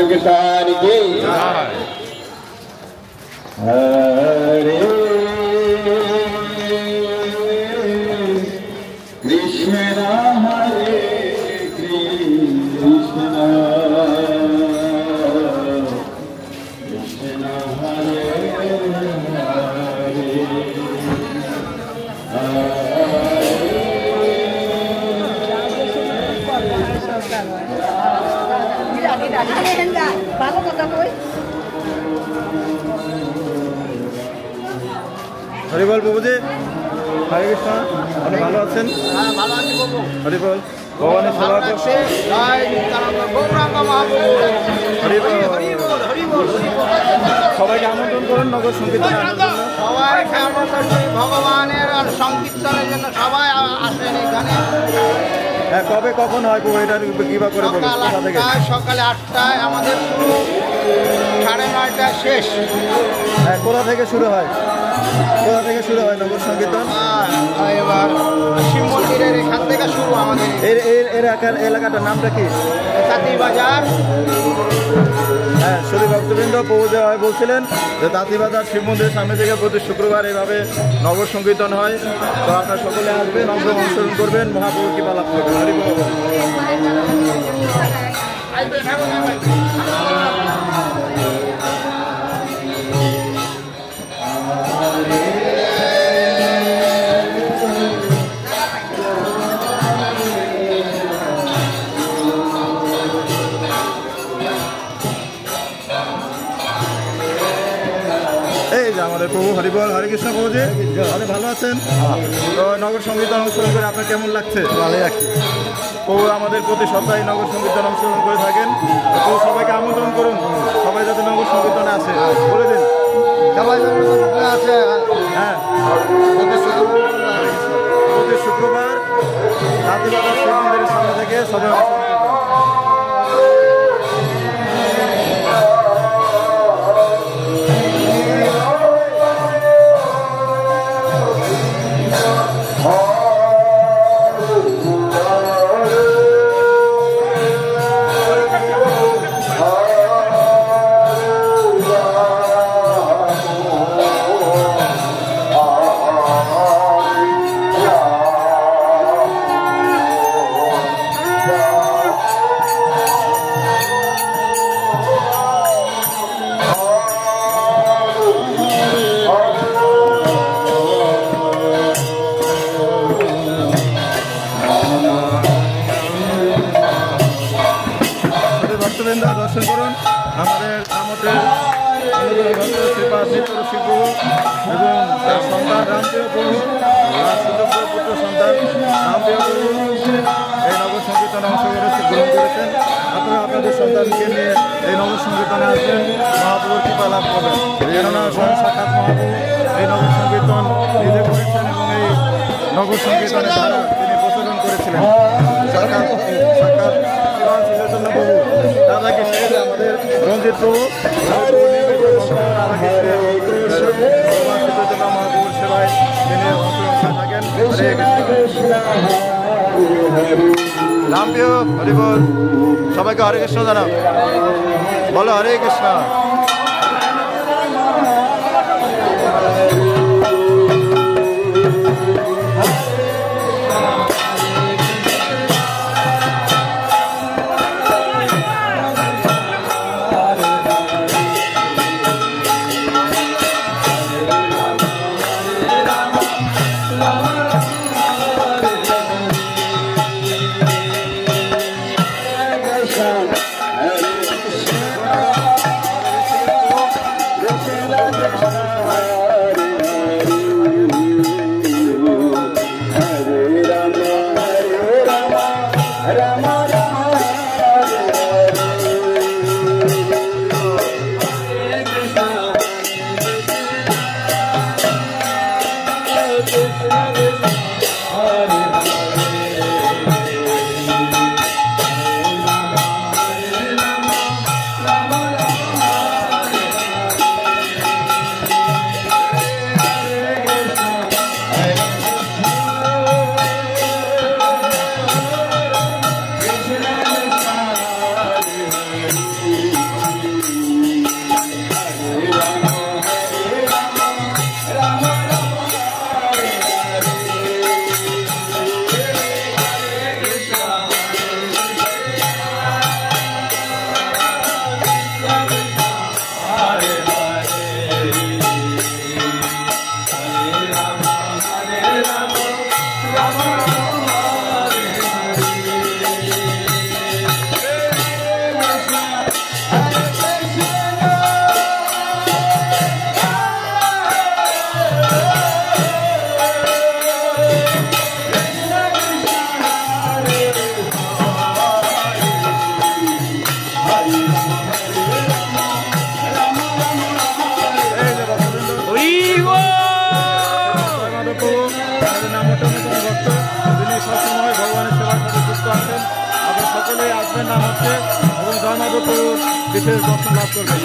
সংকীর্তন কি হরে কৃষ্ণ হরে কৃষ্ণ কৃষ্ণ হরে হরিবল বাবুজি, হরে কৃষ্ণ। আপনি ভালো আছেন? হরিবল ভগবানের সেবা করছে। সবাইকে আমন্ত্রণ করুন নগর সংকীর্তন। সবাইকে আমন্ত্রণ করি ভগবানের সংকীর্তনের জন্য। সবাই আসেন এখানে। হ্যাঁ, কবে কখন হয় এটা কিবা করে বলুন? সকালে 8টায় আমাদের শুরু, 9:30টায় শেষ। হ্যাঁ, কোথা থেকে শুরু হয়? কোথা থেকে শুরু হয় নগর সংকীর্তন? এবার শিব মন্দিরের এখান থেকে শুরু আমাদের। এলাকাটার নামটা কি? তাঁতিবাজার। হ্যাঁ, শুধু ভক্তবৃন্দ পৌঁছে হয় বলছিলেন যে তাঁতিবাজার শিব মন্দিরের সামনে থেকে প্রতি শুক্রবার এইভাবে নগর সংকীর্তন হয়। তো আপনারা সকলে আসবেন, অংশগ্রহণ করবেন, মহাপ্রভুর কৃপা লাভ করবেন। হরি বল। আমাদের প্রভু হরিবল, হরে কৃষ্ণ। প্রভুজি আপনি ভালো আছেন? তো নগর সংকীর্তন অংশগ্রহণ করে আপনার কেমন লাগছে? ভালোই লাগছে। প্রভু আমাদের প্রতি সপ্তাহে নগর সংকীর্তন অংশগ্রহণ করে থাকেন। প্রভু সবাইকে আমন্ত্রণ করুন, সবাই যাতে নগর সংকীর্তনে আসে। বলে দিন সবাই আছে। হ্যাঁ, প্রতি শুক্রবার তাঁতিবাজার শিব মন্দিরের সামনে থেকে সবাই দর্শন করুন। আমাদের শ্রীপাদ নিত্য শিবু এবং তার সন্তান রামপ্রিয় প্রভু, সুযোগ্য পুত্র সন্তান রামপ্রিয় প্রভু এই নগর সংকীর্তনে গ্রহণ করেছেন। আপনারা আপনাদের সন্তানকে নিয়ে এই নগর সংকীর্তনে আসবেন, মহাপ্রভুর কৃপা লাভ করবেন। কেননা স্বয়ং সাক্ষাৎ মহাপ্রভু এই নগর সংকীর্তন নিজে করেছেন এবং এই নগর সংকীর্তনের দ্বারা তিনি প্রচলন করেছিলেন। সাক্ষাৎ চৈতন্য প্রভু রাধাকে শেষ আমাদের রঞ্জিত প্রভু চৈতন্য মহাপ্রভুর সেবায় তিনি অংশগ্রহণ থাকেন। রামপ্রিয় হরিবল, সবাইকে হরে কৃষ্ণ জানাও, বলো হরে কৃষ্ণ।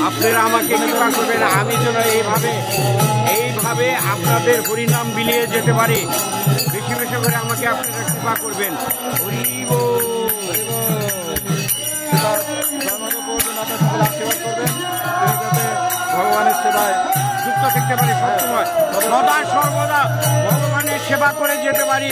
আপনারা আমাকে কৃপা করবেন, আমি যেন এইভাবে আপনাদের হরিনাম বিলিয়ে যেতে পারি। বেশি বেশি করে আমাকে আপনারা কৃপা করবেন। ভগবানের সেবায় যুক্ত থাকতে পারি, সবসময় সদা সর্বদা ভগবানের সেবা করে যেতে পারি।